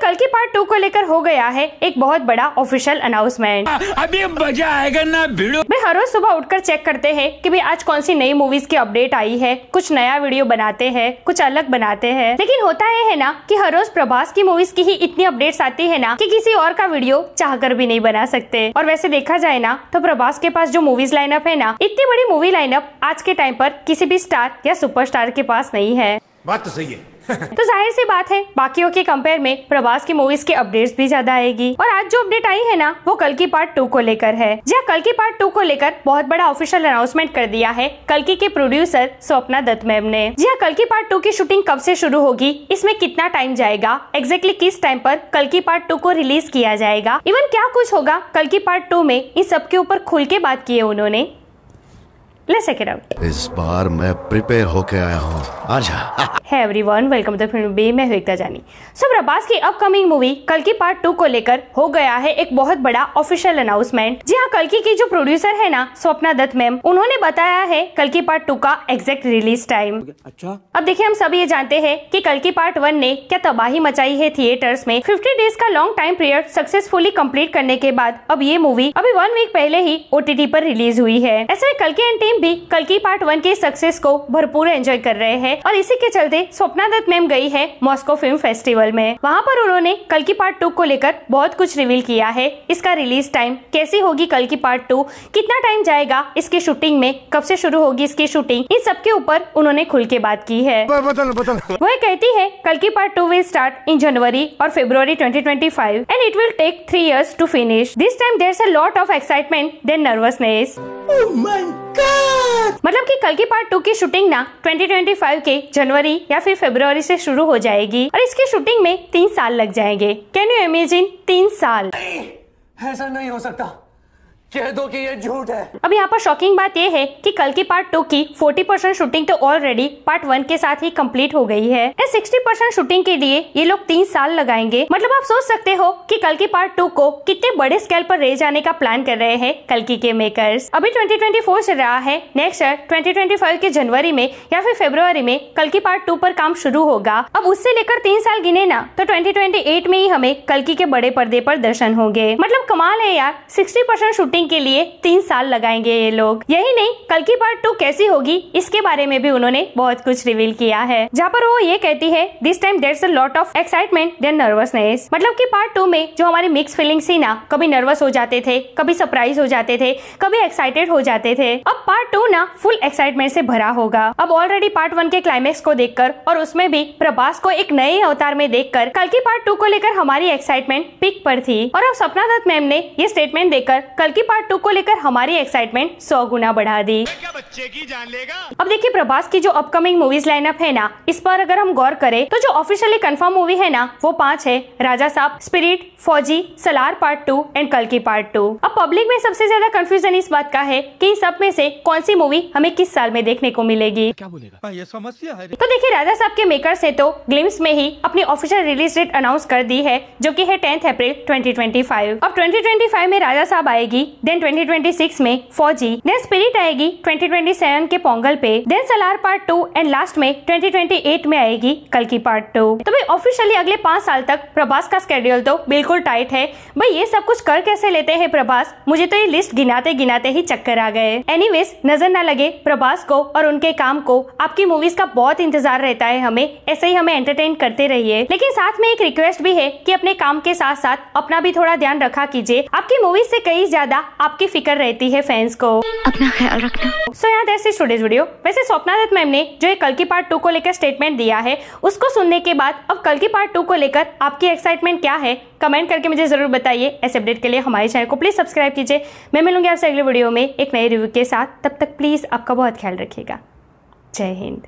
कल की पार्ट 2 को लेकर हो गया है एक बहुत बड़ा ऑफिशियल अनाउंसमेंट। अभी मजा आएगा ना भिड़ो। भाई हर रोज सुबह उठकर चेक करते हैं कि भाई आज कौन सी नई मूवीज की अपडेट आई है, कुछ नया वीडियो बनाते हैं, कुछ अलग बनाते हैं। लेकिन होता है ना कि हर रोज प्रभास की मूवीज की ही इतनी अपडेट्स आती है ना कि किसी और का वीडियो चाहकर भी नहीं बना सकते। और वैसे देखा जाए ना तो प्रभास के पास जो मूवीज लाइनअप है ना, इतनी बड़ी मूवी लाइनअप आज के टाइम पर किसी भी स्टार या सुपरस्टार के पास नहीं है। बात तो सही है। तो जाहिर सी बात है बाकियों के कंपेयर में प्रभास की मूवीज की अपडेट्स भी ज्यादा आएगी। और आज जो अपडेट आई है ना वो कल की पार्ट 2 को लेकर है। जी कल की पार्ट 2 को लेकर बहुत बड़ा ऑफिशियल अनाउंसमेंट कर दिया है कल्कि के प्रोड्यूसर स्वप्ना दत्त मैम ने। जी कल की पार्ट 2 की शूटिंग कब से शुरू होगी, इसमें कितना टाइम जाएगा, एग्जैक्टली किस टाइम पर कल की पार्ट 2 को रिलीज किया जाएगा, इवन क्या कुछ होगा कल की पार्ट 2 में, इन सब के ऊपर खुल के बात की है उन्होंने। Let's check it out. इस बार मैं प्रिपेयर होके आया हूँ। आजा। Hey everyone, welcome to film B. मैं हूं एकता जानी। प्रभास की अपकमिंग मूवी कल की पार्ट 2 को लेकर हो गया है एक बहुत बड़ा ऑफिशियल अनाउंसमेंट। जी हाँ, कल्कि की जो प्रोड्यूसर है ना स्वप्ना दत्त मैम, उन्होंने बताया है कल की पार्ट 2 का एग्जैक्ट रिलीज टाइम। अच्छा, अब देखिए हम सब ये जानते हैं कि कल की पार्ट 1 ने क्या तबाही मचाई है थिएटर्स में। 50 डेज का long time period successfully complete करने के बाद अब ये मूवी अभी 1 वीक पहले ही OTT पर रिलीज हुई है। ऐसे में कल्कि एंड टीम भी कल की पार्ट 1 के सक्सेस को भरपूर एंजॉय कर रहे हैं और इसी के चलते स्वप्ना दत्त मैम गई है मॉस्को फिल्म फेस्टिवल में। वहाँ पर उन्होंने कल की पार्ट 2 को लेकर बहुत कुछ रिवील किया है। इसका रिलीज टाइम, कैसी होगी कल की पार्ट 2, कितना टाइम जाएगा इसकी शूटिंग में, कब से शुरू होगी इसकी शूटिंग, इन सब के ऊपर उन्होंने खुल के बात की है। वह कहती है कल की part 2 will start in January और February 2025 and it will take 3 years to finish. This time there's a lot of excitement than nervousness. Oh my God! मतलब कि कल की पार्ट 2 की शूटिंग ना 2025 के जनवरी या फिर फरवरी से शुरू हो जाएगी और इसकी शूटिंग में 3 साल लग जाएंगे। कैन यू इमेजिन 3 साल? ऐसा नहीं हो सकता, कह दो कि ये झूठ है। अब यहाँ पर शॉकिंग बात ये है कि कल की पार्ट 2 की 40% शूटिंग तो ऑलरेडी पार्ट 1 के साथ ही कंप्लीट हो गई है। 60% शूटिंग के लिए ये लोग 3 साल लगाएंगे। मतलब आप सोच सकते हो कि कल की पार्ट 2 को कितने बड़े स्केल पर ले जाने का प्लान कर रहे हैं कल्कि के मेकर्स। अभी 2024 चल रहा है, नेक्स्ट ईयर 2025 के जनवरी में या फिर फरवरी में कल की पार्ट 2 पर काम शुरू होगा। अब उससे लेकर 3 साल गिने ना तो 2028 में ही हमें कल्कि के बड़े पर्दे पर दर्शन होंगे। मतलब कमाल है यार, 60% शूटिंग के लिए 3 साल लगाएंगे ये लोग। यही नहीं, कल की पार्ट 2 कैसी होगी इसके बारे में भी उन्होंने बहुत कुछ रिवील किया है, जहाँ पर वो ये कहती है this time there's a lot of excitement then nervousness. मतलब कि पार्ट 2 में जो हमारी मिक्स फीलिंग्स थी ना, कभी नर्वस हो जाते थे, कभी सरप्राइज हो जाते थे, कभी एक्साइटेड हो जाते थे, अब पार्ट 2 ना फुल एक्साइटमेंट से भरा होगा। अब ऑलरेडी पार्ट 1 के क्लाइमेक्स को देखकर और उसमें भी प्रभास को एक नए अवतार में देखकर कल की पार्ट 2 को लेकर हमारी एक्साइटमेंट पीक पर थी। और अब स्वप्ना दत्त मैम ने ये स्टेटमेंट देकर कल की पार्ट 2 को लेकर हमारी एक्साइटमेंट 100 गुना बढ़ा दी। क्या बच्चे की जान लेगा? अब देखिए प्रभास की जो अपकमिंग मूवीज लाइनअप है ना, इस पर अगर हम गौर करें तो जो ऑफिशियली कंफर्म मूवी है ना वो 5 है, राजा साहब, स्पिरिट, फौजी, सलार पार्ट 2 एंड कल की पार्ट 2। अब पब्लिक में सबसे ज्यादा कंफ्यूजन इस बात का है कि इन सब में से कौन सी मूवी हमें किस साल में देखने को मिलेगी। क्या बोलेगा? ये समस्या है। तो देखिए राजा साहब के मेकर्स ने तो ग्लिम्स में ही अपनी ऑफिशियल रिलीज डेट अनाउंस कर दी है, जो कि है 10 अप्रैल 2025। अब 2025 में राजा साहब आएगी, देन 2026 में फौजी, देन स्पिरिट आएगी 2027 के पोंगल पे, then Salaar part 2 and last में 2028 में आएगी कल की पार्ट 2। तो भाई ऑफिशियली अगले 5 साल तक प्रभास का स्केड्यूल तो बिल्कुल टाइट है। भाई ये सब कुछ कर कैसे लेते हैं प्रभास, मुझे तो ये लिस्ट गिनाते गिनाते ही चक्कर आ गए। एनीवेज, नजर ना लगे प्रभास को और उनके काम को, आपकी मूवीज का बहुत इंतजार रहता है हमें, ऐसे ही हमें एंटरटेन करते रहिए। लेकिन साथ में एक रिक्वेस्ट भी है कि अपने काम के साथ साथ अपना भी थोड़ा ध्यान रखा कीजिए। आपकी मूवीज से कई ज्यादा आपकी फिक्र रहती है फैंस को, अपना ख्याल रखना। सो यहाँ दैट्स इट टुडेज वीडियो। वैसे स्वप्ना दत्त मैम ने जो कल की पार्ट 2 को लेकर स्टेटमेंट दिया है, उसको सुनने के बाद अब कल की पार्ट 2 को लेकर आपकी एक्साइटमेंट क्या है, कमेंट करके मुझे जरूर बताइए। ऐसे अपडेट के लिए हमारे चैनल को प्लीज सब्सक्राइब कीजिए। मैं मिलूंगी आपसे अगले वीडियो में एक नए रिव्यू के साथ। तब तक प्लीज आपका बहुत ख्याल रखिएगा। जय हिंद।